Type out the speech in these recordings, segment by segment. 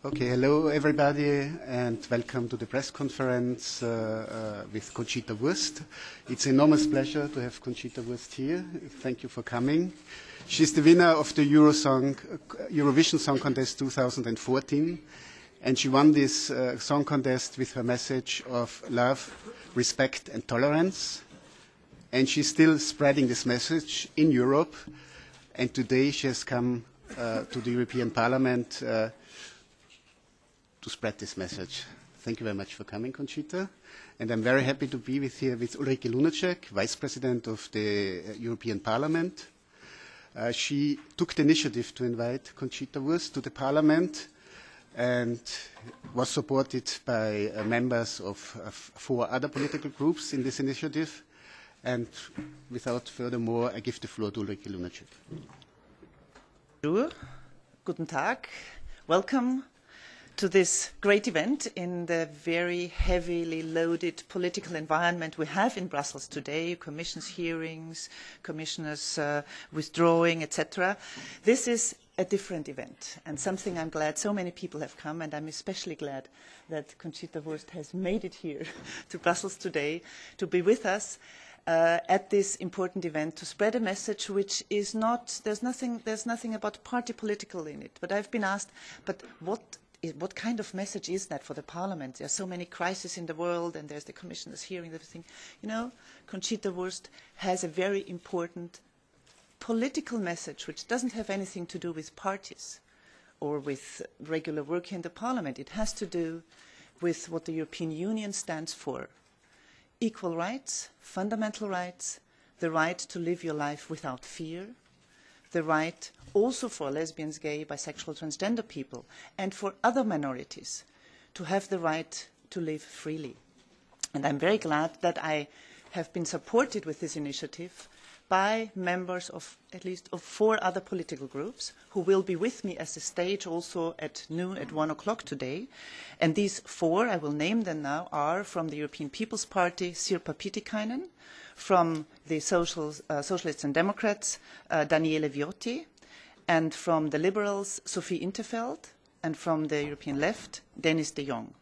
Okay, hello everybody and welcome to the press conference with Conchita Wurst. It's an enormous pleasure to have Conchita Wurst here. Thank you for coming. She's the winner of the Eurovision Song Contest 2014 and she won this song contest with her message of love, respect and tolerance. And she's still spreading this message in Europe. And today she has come to the European Parliament to spread this message. Thank you very much for coming, Conchita. And I'm very happy to be here with Ulrike Lunacek, Vice President of the European Parliament. She took the initiative to invite Conchita Wurst to the Parliament and was supported by members of 4 other political groups in this initiative. And without furthermore, I give the floor to Ulrike Lunacek. Bonjour, guten Tag, welcome to this great event in the very heavily loaded political environment we have in Brussels today, Commission's hearings, Commissioners withdrawing, etc. This is a different event and something I'm glad so many people have come, and I'm especially glad that Conchita Wurst has made it here to Brussels today to be with us at this important event to spread a message which is not, there's nothing about party political in it. But I've been asked, but what kind of message is that for the Parliament? There are so many crises in the world and there's the Commissioners hearing everything. You know, Conchita Wurst has a very important political message which doesn't have anything to do with parties or with regular work in the Parliament. It has to do with what the European Union stands for. Equal rights, fundamental rights, the right to live your life without fear, the right also for lesbians, gay, bisexual, transgender people, and for other minorities to have the right to live freely. And I'm very glad that I have been supported with this initiative by members of at least 4 other political groups who will be with me as the stage also at noon at 1 o'clock today. And these 4, I will name them now, are from the European People's Party, Sirpa Pietikäinen, from the Socialists and Democrats, Daniele Viotti, and from the Liberals, Sophie in 't Veld, and from the European Left, Dennis de Jong.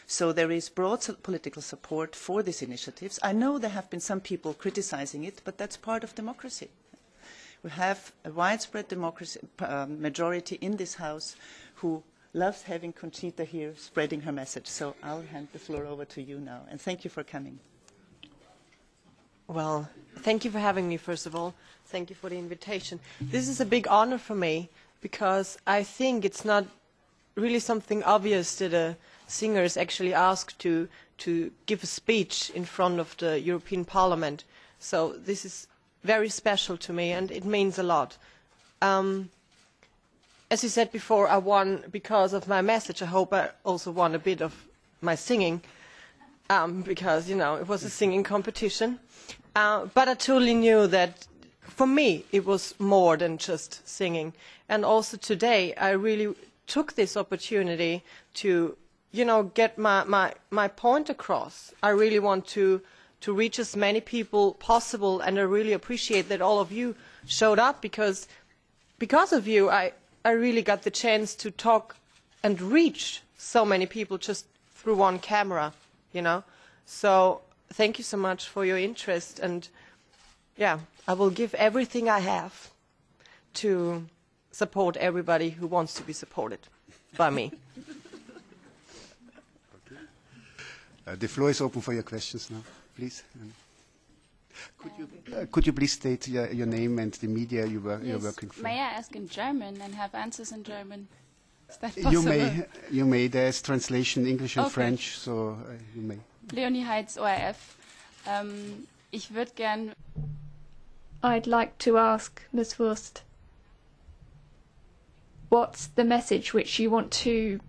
So there is broad political support for these initiatives. I know there have been some people criticizing it, but that's part of democracy. We have a widespread democracy majority in this House who loves having Conchita here spreading her message. So I'll hand the floor over to you now, and thank you for coming. Well, thank you for having me, first of all. Thank you for the invitation. This is a big honor for me because I think it's not really something obvious that a singer is actually asked to give a speech in front of the European Parliament. So this is very special to me and it means a lot. As you said before, I won because of my message. I hope I also won a bit of my singing because, you know, it was a singing competition. But I totally knew that for me it was more than just singing. And also today I really took this opportunity to, you know, get my point across. I really want to reach as many people possible, and I really appreciate that all of you showed up because of you I really got the chance to talk and reach so many people just through one camera, you know. So thank you so much for your interest, and yeah, I will give everything I have to support everybody who wants to be supported by me. The floor is open for your questions now, please. Could you please state your name and the media you're working for? May I ask in German and have answers in German? Is that possible? You may. There's translation English and French, so you may. Leonie Heitz, ORF. Ich würde gern. I'd like to ask Ms. Wurst, what's the message which you want to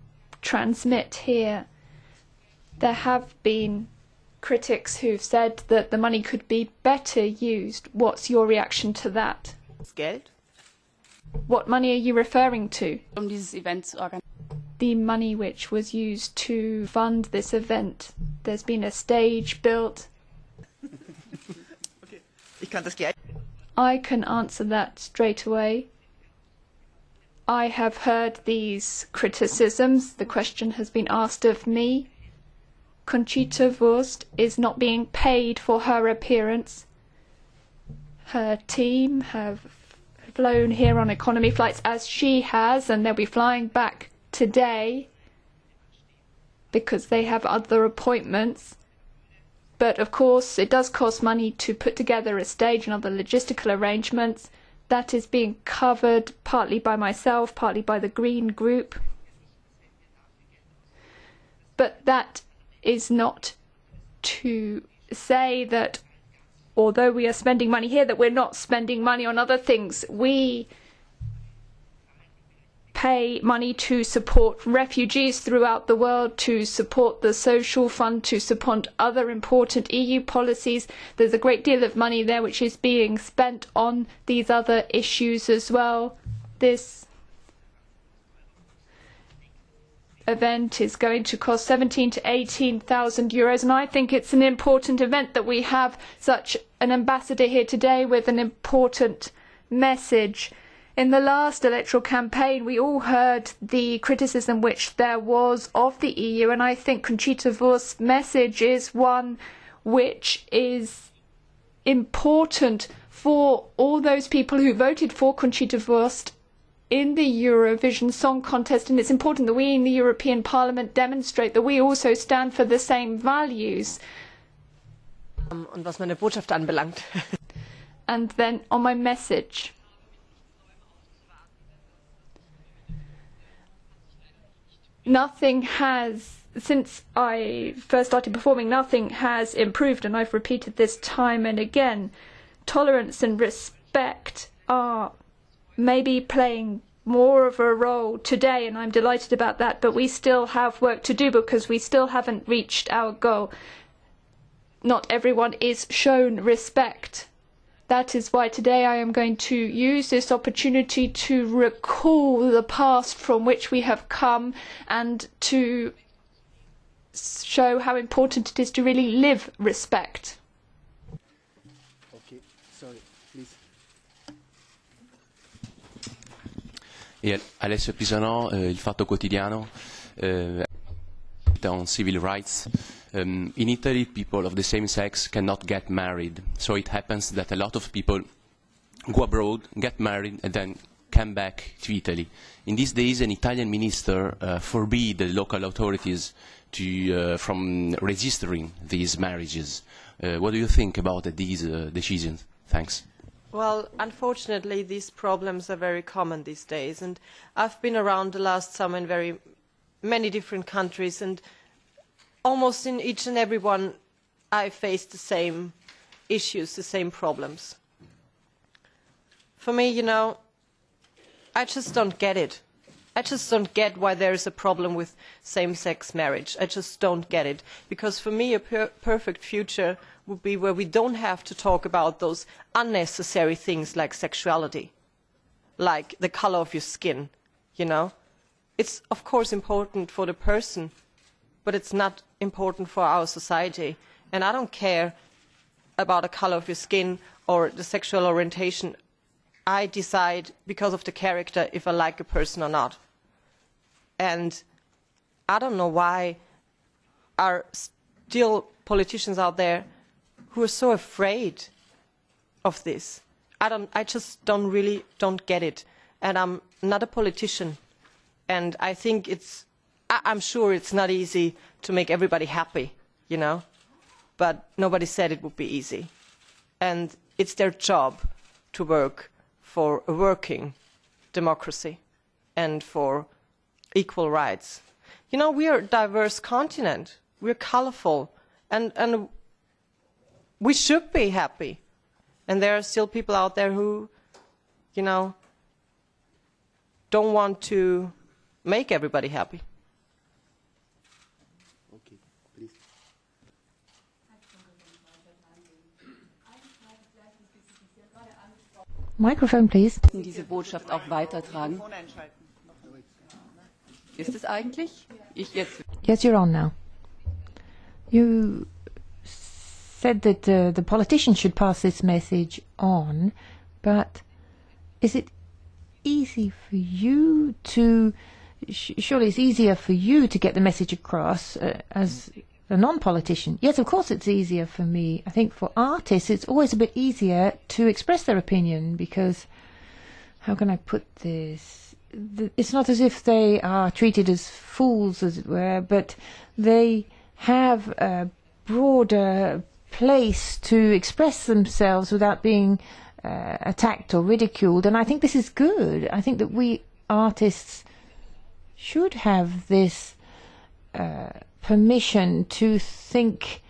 transmit here? There have been critics who've said that the money could be better used. What's your reaction to that? Geld? What money are you referring to? Dieses Event zu organisieren. The money which was used to fund this event. There's been a stage built. Ich kann das gleich. I can answer that straight away. I have heard these criticisms. The question has been asked of me. Conchita Wurst is not being paid for her appearance. Her team have flown here on economy flights as she has, and they'll be flying back today because they have other appointments. But of course it does cost money to put together a stage and other logistical arrangements. That is being covered partly by myself, partly by the Green Group. But that is not to say that although we are spending money here, that we're not spending money on other things. We pay money to support refugees throughout the world, to support the social fund, to support other important EU policies. There's a great deal of money there which is being spent on these other issues as well. This event is going to cost 17,000 to 18,000 euros, and I think it's an important event that we have such an ambassador here today with an important message. In the last electoral campaign, we all heard the criticism which there was of the EU, and I think Conchita Wurst's message is one which is important for all those people who voted for Conchita Wurst in the Eurovision Song Contest, and it's important that we in the European Parliament demonstrate that we also stand for the same values. Und was meine Botschaft anbelangt. And then on my message. Nothing has, since I first started performing, nothing has improved, and I've repeated this time and again. Tolerance and respect are maybe playing more of a role today, and I'm delighted about that, but we still have work to do because we still haven't reached our goal. Not everyone is shown respect. That is why today I am going to use this opportunity to recall the past from which we have come and to show how important it is to really live respect. Okay, sorry, please. E Alessio Pisano, Il Fatto Quotidiano, on civil rights. In Italy, people of the same sex cannot get married. So it happens that a lot of people go abroad, get married, and then come back to Italy. In these days, an Italian minister forbade the local authorities from registering these marriages. What do you think about these decisions? Thanks. Well, unfortunately, these problems are very common these days, and I've been around the last summer in very many different countries, and almost in each and every one I faced the same issues, the same problems. For me, you know, I just don't get it. I just don't get why there is a problem with same-sex marriage. I just don't get it. Because for me, a perfect future would be where we don't have to talk about those unnecessary things like sexuality, like the color of your skin, you know. It's, of course, important for the person, but it's not important for our society. And I don't care about the color of your skin or the sexual orientation. I decide because of the character if I like a person or not. And I don't know why are still politicians out there who are so afraid of this. I just don't get it. And I'm not a politician. And I think I'm sure it's not easy to make everybody happy, you know. But nobody said it would be easy. And it's their job to work for a working democracy and for equal rights. You know, we are a diverse continent. We're colorful. And we should be happy. And there are still people out there who, you know, don't want to make everybody happy. Okay, please. Microphone, please. Diese Botschaft auch weitertragen. Ist es eigentlich? Ich jetzt. Yes, you're on now. You said that the politicians should pass this message on, but is it easy for you to... surely it's easier for you to get the message across as a non-politician. Yes, of course it's easier for me. I think for artists it's always a bit easier to express their opinion because, how can I put this? It's not as if they are treated as fools, as it were, but they have a broader place to express themselves without being attacked or ridiculed. And I think this is good. I think that we artists should have this permission to think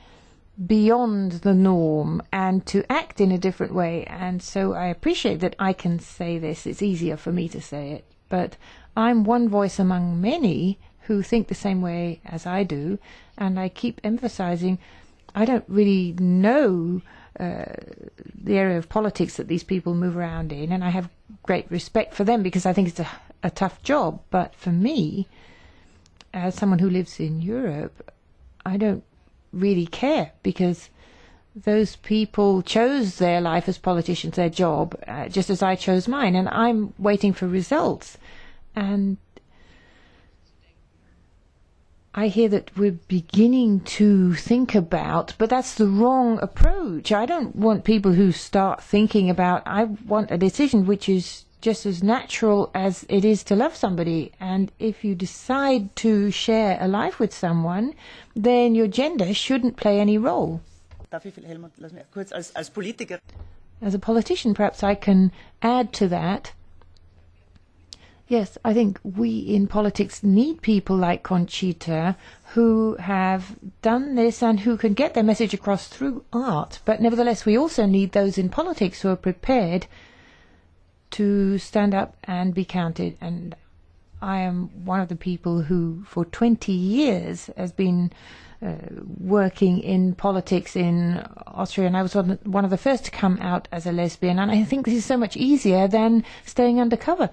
beyond the norm and to act in a different way. And so I appreciate that I can say this. It's easier for me to say it. But I'm one voice among many who think the same way as I do. And I keep emphasizing I don't really know the area of politics that these people move around in. And I have great respect for them because I think it's a tough job. But for me, as someone who lives in Europe, I don't really care because those people chose their life as politicians, their job, just as I chose mine, and I'm waiting for results. And I hear that we're beginning to think about, but that's the wrong approach. I don't want people who start thinking about, I want a decision which is just as natural as it is to love somebody. And if you decide to share a life with someone, then your gender shouldn't play any role. As a politician, perhaps I can add to that. Yes, I think we in politics need people like Conchita who have done this and who can get their message across through art. But nevertheless, we also need those in politics who are prepared to stand up and be counted. And I am one of the people who for 20 years has been working in politics in Austria, and I was one of the first to come out as a lesbian, and I think this is so much easier than staying undercover.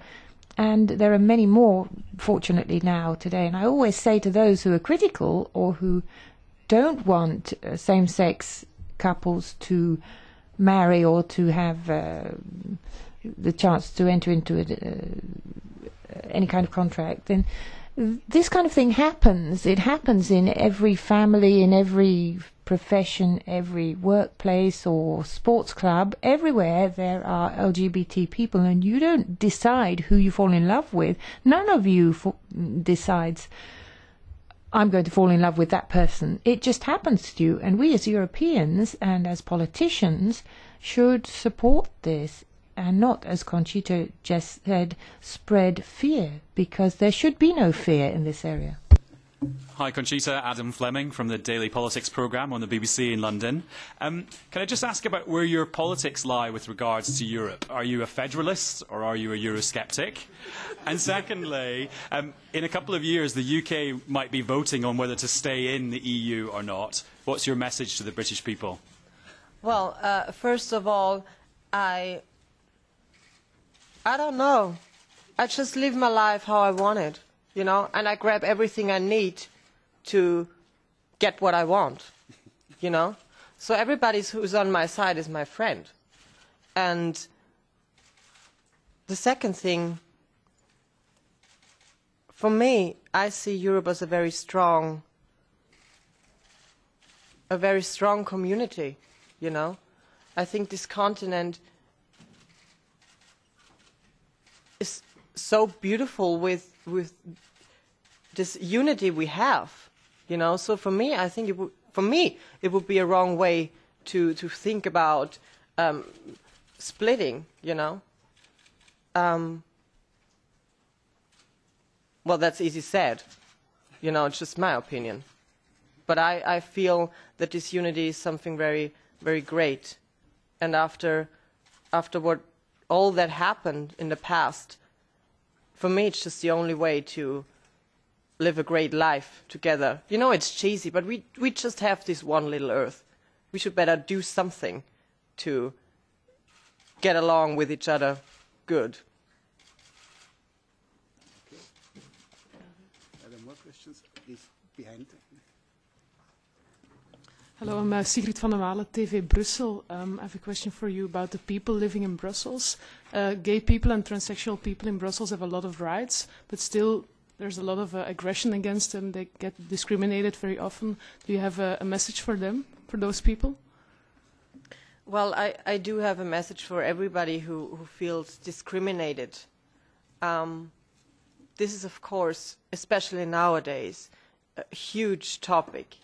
And there are many more, fortunately, now today. And I always say to those who are critical or who don't want same-sex couples to marry or to have the chance to enter into any kind of contract, then this kind of thing happens. It happens in every family, in every profession, every workplace or sports club. Everywhere there are LGBT people, and you don't decide who you fall in love with. None of you decides, I'm going to fall in love with that person. It just happens to you. And we as Europeans and as politicians should support this and not, as Conchita just said, spread fear, because there should be no fear in this area. Hi, Conchita. Adam Fleming from the Daily Politics programme on the BBC in London. Can I just ask about where your politics lie with regards to Europe? Are you a federalist or are you a Eurosceptic? And secondly, in a couple of years, the UK might be voting on whether to stay in the EU or not. What's your message to the British people? Well, first of all, I don't know. I just live my life how I want it, you know, and I grab everything I need to get what I want, you know. So everybody who's on my side is my friend. And the second thing, for me, I see Europe as a very strong community, you know. I think this continent is so beautiful with this unity we have, you know. So for me, I think it would be a wrong way to think about splitting, you know. Well, that's easy said, you know. It's just my opinion, but I feel that this unity is something very, very great, and after what all that happened in the past, for me it's just the only way to live a great life together. You know, it's cheesy, but we just have this one little earth. We should better do something to get along with each other good. Are there more questions? Please, behind. Hello, I'm Sigrid van der Walen, TV Brussel. I have a question for you about the people living in Brussels. Gay people and transsexual people in Brussels have a lot of rights, but still there's a lot of aggression against them. They get discriminated very often. Do you have a message for them, for those people? Well, I do have a message for everybody who feels discriminated. This is, of course, especially nowadays, a huge topic.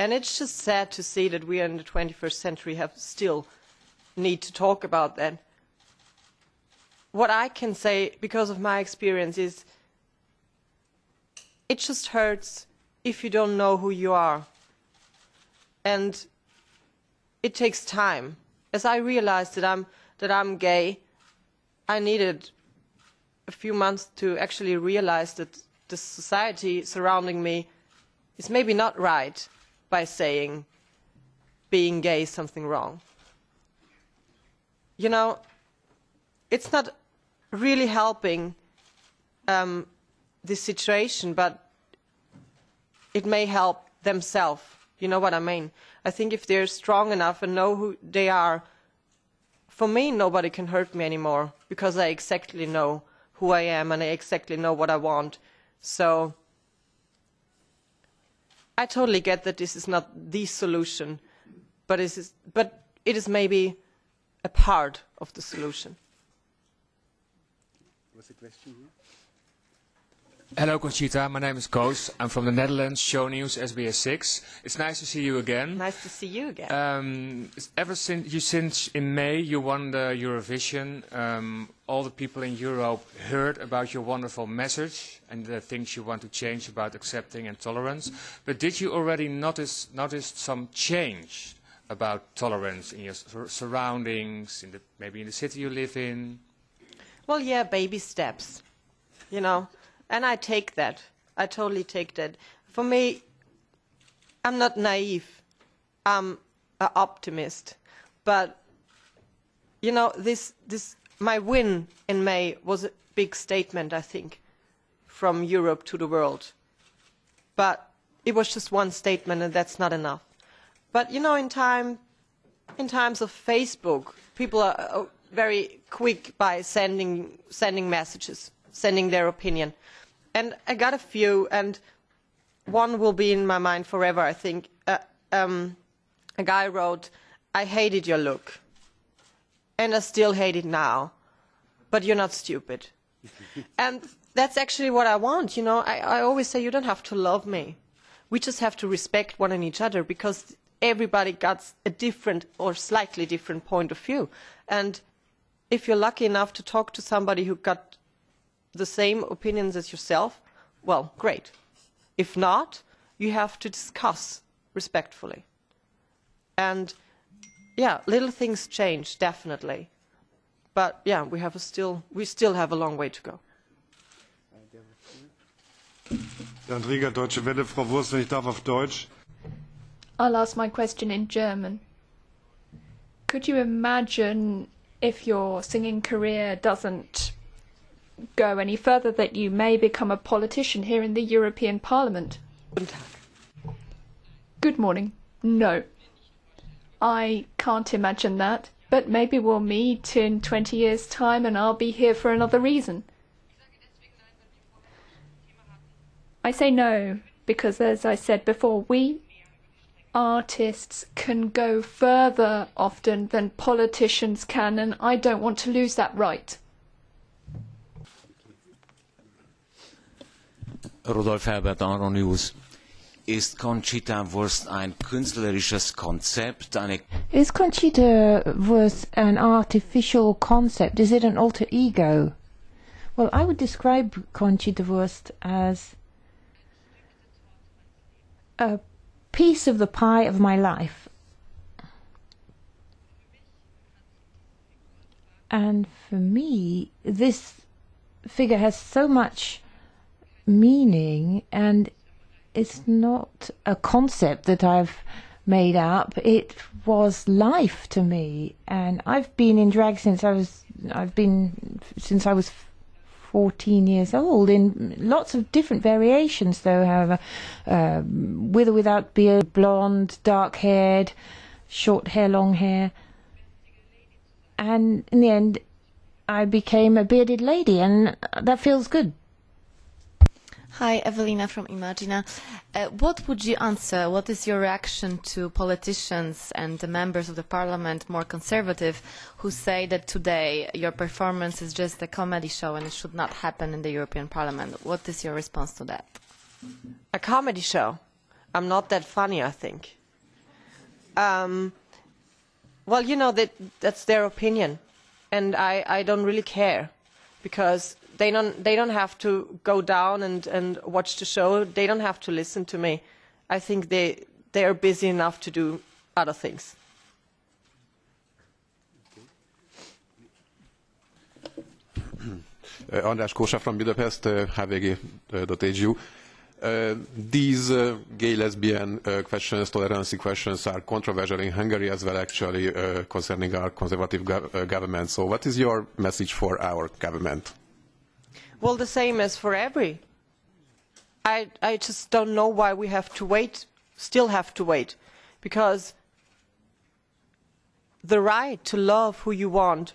And it's just sad to see that we in the 21st century have still need to talk about that. What I can say, because of my experience, is it just hurts if you don't know who you are. And it takes time. As I realized that I'm gay, I needed a few months to actually realize that the society surrounding me is maybe not right by saying being gay is something wrong. You know, it's not really helping this situation, but it may help themselves. You know what I mean? I think if they're strong enough and know who they are, for me, nobody can hurt me anymore, because I exactly know who I am and I exactly know what I want. So I totally get that this is not the solution, but it is maybe a part of the solution. Was a question here? Hello, Conchita. My name is Koos. I'm from the Netherlands, Show News, SBS 6. It's nice to see you again. Nice to see you again. Ever since in May you won the Eurovision, all the people in Europe heard about your wonderful message and the things you want to change about accepting and tolerance. But did you already notice some change about tolerance in your surroundings, maybe in the city you live in? Well, yeah, baby steps, you know. And I take that. I totally take that. For me, I'm not naive. I'm an optimist. But, you know, my win in May was a big statement, I think, from Europe to the world. But it was just one statement, and that's not enough. But, you know, in times of Facebook, people are very quick by sending messages, sending their opinion. And I got a few, and one will be in my mind forever, I think. A guy wrote, "I hated your look, and I still hate it now, but you're not stupid." And that's actually what I want, you know. I always say you don't have to love me. We just have to respect one and each other, because everybody got a different or slightly different point of view. And if you're lucky enough to talk to somebody who got the same opinions as yourself, well, great. If not, you have to discuss respectfully. And yeah, little things change, definitely. But yeah, we still have a long way to go. Bernd Rieger, Deutsche Welle. Frau Wurst, wenn ich darf, auf Deutsch. I'll ask my question in German. Could you imagine if your singing career doesn't go any further, that you may become a politician here in the European Parliament? Good morning. No. I can't imagine that, but maybe we'll meet in 20 years' time and I'll be here for another reason. I say no because, as I said before, we artists can go further often than politicians can, and I don't want to lose that right. Rudolf Herbert, Euronews. Ist Conchita Wurst ein künstlerisches Konzept? Is Conchita Wurst an artificial concept? Is it an alter ego? Well, I would describe Conchita Wurst as a piece of the pie of my life. And for me, this figure has so much meaning, and it's not a concept that I've made up. It was life to me, and I've been in drag since I was 14 years old in lots of different variations, though, however, with or without beard, blonde, dark-haired, short hair, long hair. And in the end, I became a bearded lady, and that feels good. Hi, Evelina from Imagina. What would you answer? What is your reaction to politicians and the members of the parliament, more conservative, who say that today your performance is just a comedy show and it should not happen in the European Parliament? What is your response to that? A comedy show? I'm not that funny, I think. Well, you know, that's their opinion, and I don't really care, because they don't have to go down and watch the show. They don't have to listen to me. I think they are busy enough to do other things. András Kósa from Budapest, hvg.hu. These gay, lesbian questions, tolerance questions are controversial in Hungary as well, actually, concerning our conservative government. So what is your message for our government? Well, the same as for every. I just don't know why we have to wait, still have to wait, because the right to love who you want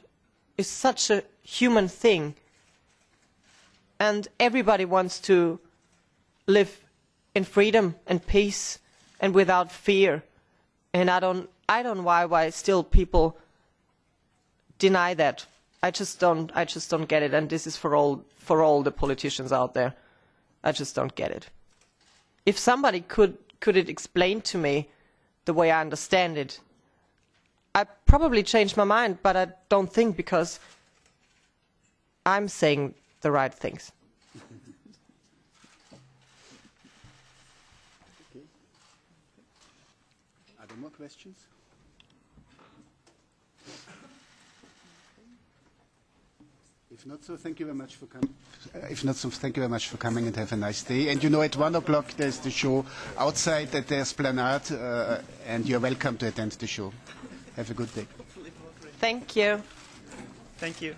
is such a human thing, and everybody wants to live in freedom and peace and without fear, and I don't know why still people deny that. I just don't get it, and this is for all the politicians out there. I just don't get it. If somebody could it explain to me the way I understand it, I probably change my mind, but I don't think, because I'm saying the right things. Okay. Are there more questions? If not so, thank you very much for coming. If not so, thank you very much for coming, and have a nice day. And you know, at 1 o'clock there's the show outside at the Esplanade, and you're welcome to attend the show. Have a good day. Thank you. Thank you.